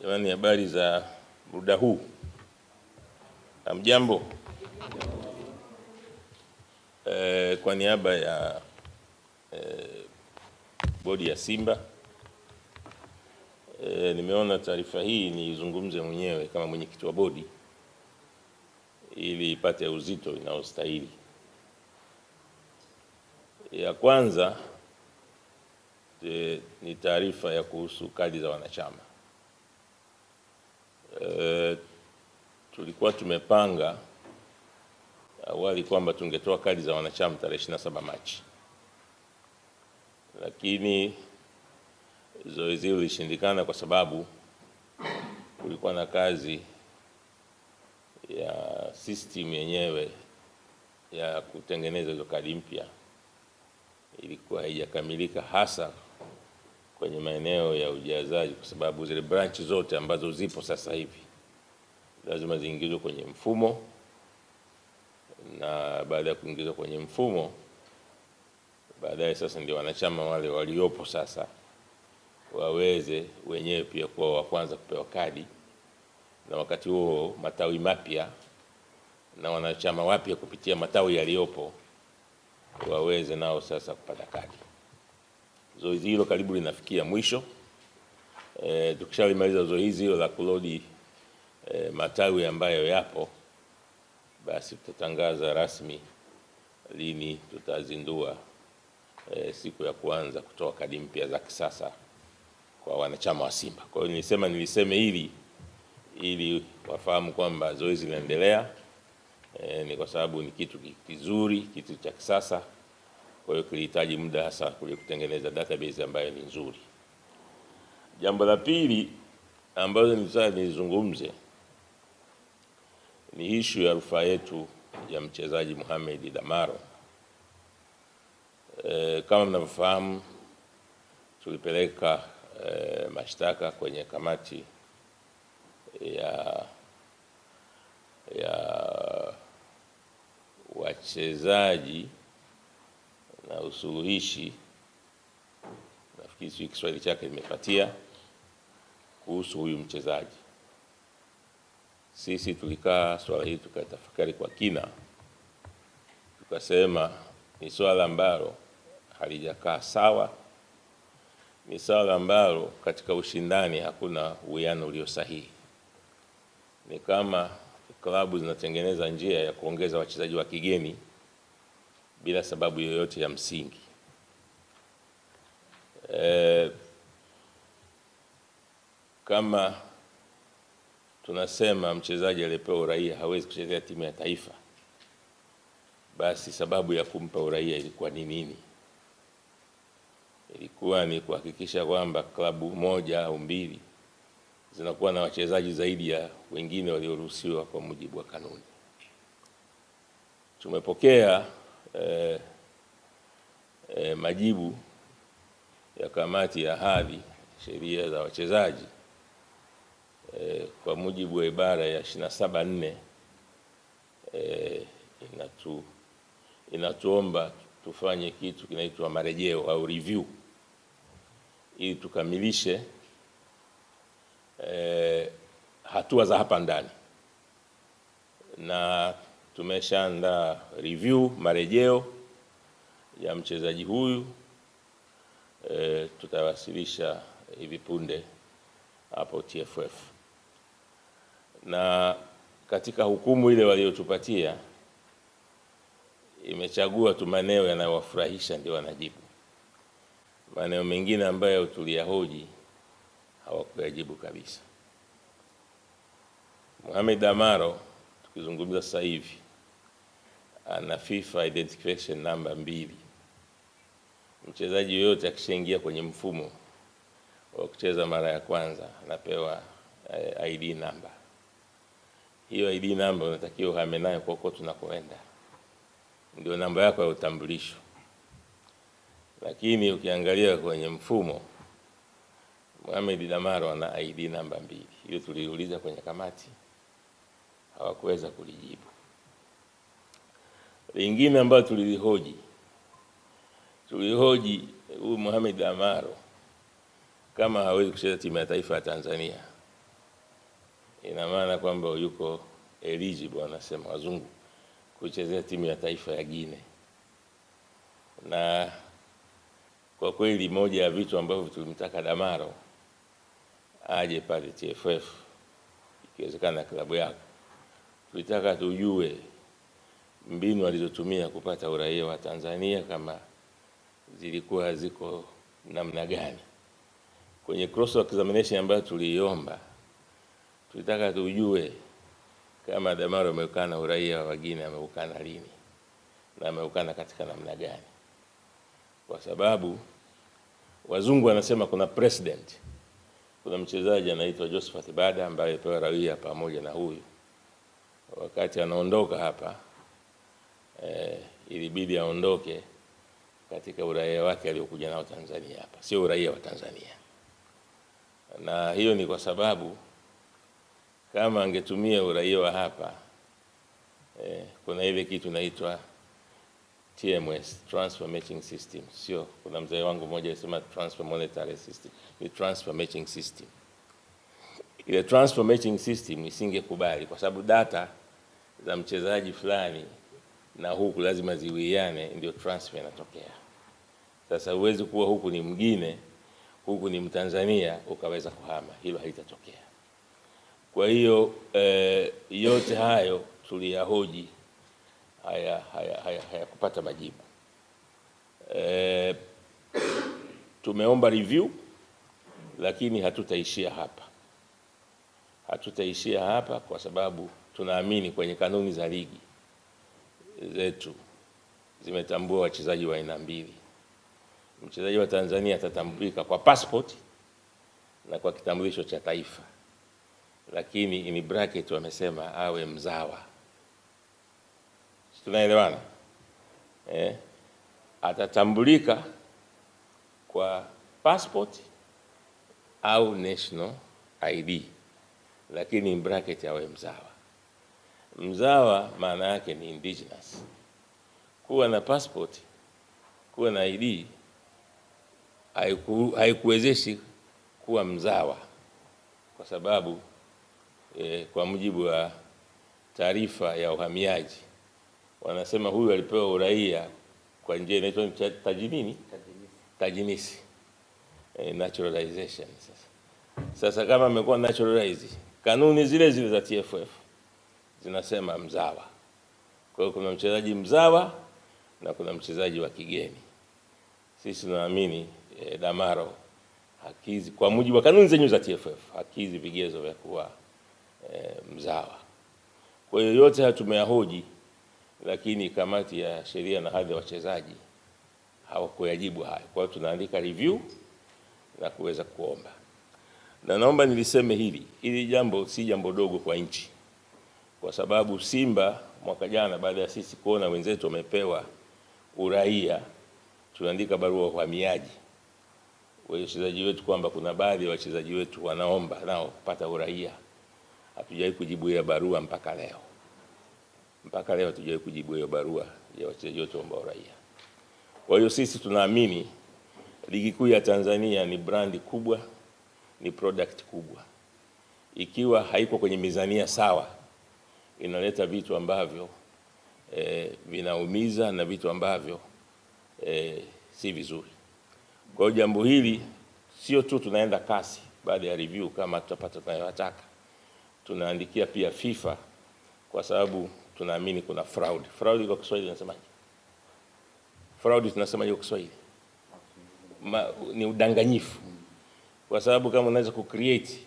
Jamani, habari za muda huu? Hamjambo? Kwa niaba ya bodi ya Simba nimeona taarifa hii nizungumze mwenyewe kama mwenyekiti wa bodi ili ipate uzito inaostahili. Ya kwanza ni taarifa ya kuhusu kadi za wanachama. Tulikuwa tumepanga awali kwamba tungetoa kadi za wanachama tarehe 27 Machi, lakini zoezi hilo lilishindikana kwa sababu kulikuwa na kazi ya system yenyewe ya kutengeneza hizo kadi mpya ilikuwa haijakamilika, hasa kwenye maeneo ya ujazaji, kwa sababu zile branch zote ambazo zipo sasa hivi lazima ziingizwe kwenye mfumo, na baada ya kuingizwa kwenye mfumo baadaye sasa ndio wanachama wale waliopo sasa waweze wenyewe pia kuwa wa kwanza kupewa kadi, na wakati huo matawi mapya na wanachama wapya kupitia matawi yaliyopo waweze nao sasa kupata kadi. Zoezi hilo karibu linafikia mwisho. Tukishalimaliza zoezi hilo la kulodi matawi ambayo yapo, basi tutatangaza rasmi lini tutazindua siku ya kuanza kutoa kadi mpya za kisasa kwa wanachama wa Simba. Kwa hiyo niliseme hili ili wafahamu kwamba zoezi linaendelea. Ni kwa sababu ni kitu kizuri, kitu cha kisasa, kwa hiyo kilihitaji muda hasa kutengeneza database ambayo ni nzuri. Jambo la pili ambalo nilitaka nizungumze ni issue ya rufaa yetu ya mchezaji Mohamed Damaro. Kama mnavyofahamu, tulipeleka mashtaka kwenye kamati ya wachezaji na usuluhishi, nafikiri Kiswahili chake limepatia, kuhusu huyu mchezaji. Sisi tulikaa swala hili tukatafakari kwa kina, tukasema ni swala ambalo halijakaa sawa, ni swala ambalo katika ushindani hakuna uwiano ulio sahihi. Ni kama klabu zinatengeneza njia ya kuongeza wachezaji wa kigeni bila sababu yoyote ya msingi. Kama tunasema mchezaji aliyepewa uraia hawezi kuchezea timu ya taifa, basi sababu ya kumpa uraia ilikuwa ni nini? Ilikuwa ni kuhakikisha kwamba klabu moja au mbili zinakuwa na wachezaji zaidi ya wengine walioruhusiwa kwa mujibu wa kanuni. Tumepokea majibu ya kamati ya hadhi sheria za wachezaji. Kwa mujibu wa ibara ya 27(4) inatuomba tufanye kitu kinaitwa marejeo au review ili tukamilishe hatua za hapa ndani, na tumeshaandaa review marejeo ya mchezaji huyu. Tutawasilisha hivi punde hapo TFF, na katika hukumu ile waliotupatia imechagua tu maeneo yanayowafurahisha ndio wanajibu. Maeneo mengine ambayo tuliyahoji hawakuyajibu kabisa. Mohamed Damaro, tukizungumza sasa hivi, ana FIFA identification number 2. Mchezaji yoyote akishaingia kwenye mfumo wa kucheza mara ya kwanza anapewa ID number. Hiyo ID number unatakiwa uhame nayo kokote tunakoenda, ndio namba yako ya utambulisho. Lakini ukiangalia kwenye mfumo, Mohamed Damaro ana ID number 2. Hiyo tuliuliza kwenye kamati, hawakuweza kulijibu. Lingine ambalo tulihoji huyu Mohamed Damaro kama hawezi kucheza timu ya taifa ya Tanzania, ina maana kwamba yuko eligible, wanasema wazungu, kuchezea timu ya taifa ya Guinea. Na kwa kweli moja ya vitu ambavyo tulimtaka Damaro aje pale TFF, ikiwezekana klabu yako, tulitaka tujue mbinu alizotumia kupata uraia wa Tanzania kama zilikuwa ziko namna gani. Kwenye cross examination ambayo tuliomba, tulitaka tujue kama Damaro ameukana uraia wa Guinea, ameukana lini na ameukana katika namna gani, kwa sababu wazungu wanasema kuna president. Kuna mchezaji anaitwa Josephat Bada ambaye alipewa uraia pamoja na huyu. Wakati anaondoka hapa ilibidi aondoke katika uraia wake aliokuja nao Tanzania hapa, sio uraia wa Tanzania. Na hiyo ni kwa sababu kama angetumia uraia wa hapa kuna ile kitu inaitwa TMS, transfer matching system. Sio, kuna mzee wangu mmoja alisema transfer monetary system, ni transfer matching system. Ile transfer matching system isingekubali kwa sababu data za mchezaji fulani na huku lazima ziwiane, ndio transfer inatokea. Sasa huwezi kuwa huku ni mwingine, huku ni Mtanzania ukaweza kuhama, hilo haitatokea. Kwa hiyo yote hayo tuliyahoji, haya kupata majibu. Tumeomba review, lakini hatutaishia hapa. Hatutaishia hapa kwa sababu tunaamini kwenye kanuni za ligi zetu zimetambua wachezaji wa aina mbili. Mchezaji wa Tanzania atatambulika kwa passport na kwa kitambulisho cha taifa, lakini in bracket wamesema awe mzawa. Tunaelewana? Atatambulika kwa passport au national ID, lakini in bracket awe mzawa. Mzawa maana yake ni indigenous. Kuwa na passport, kuwa na ID haikuwezeshi kuwa mzawa, kwa sababu kwa mujibu wa taarifa ya uhamiaji wanasema huyu alipewa uraia kwa njia inaitwa tajinisi, naturalization. Sasa kama amekuwa naturalized, kanuni zile zile za TFF zinasema mzawa. Kwa hiyo kuna mchezaji mzawa na kuna mchezaji wa kigeni. Sisi tunaamini Damaro hakizi, kwa mujibu wa kanuni zenyewe za TFF, hakizi vigezo vya kuwa mzawa. Kwa hiyo yote haya tumeyahoji, lakini kamati ya sheria na hadhi ya wachezaji hawakuyajibu hayo. Kwa hiyo tunaandika review na kuweza kuomba. Na naomba niliseme hili jambo si jambo dogo kwa nchi, kwa sababu Simba mwaka jana baada ya sisi kuona wenzetu wamepewa uraia, tunaandika barua kwa uhamiaji wachezaji wetu kwamba kuna baadhi ya wachezaji wetu wanaomba nao kupata uraia. Hatujawahi kujibu hiyo barua mpaka leo. Mpaka leo hatujawahi kujibu hiyo barua ya wachezaji wetu waomba uraia. Kwa hiyo sisi tunaamini ligi kuu ya Tanzania ni brandi kubwa, ni product kubwa. Ikiwa haiko kwenye mizania sawa, inaleta vitu ambavyo vinaumiza na vitu ambavyo si vizuri. Kwa hiyo jambo hili sio tu tunaenda kasi baada ya review kama tutapata tunayotaka, tunaandikia pia FIFA, kwa sababu tunaamini kuna fraud. Fraud kwa Kiswahili tunasemaje? Fraud tunasemaje kwa Kiswahili? Ni udanganyifu. Kwa sababu kama unaweza kucreate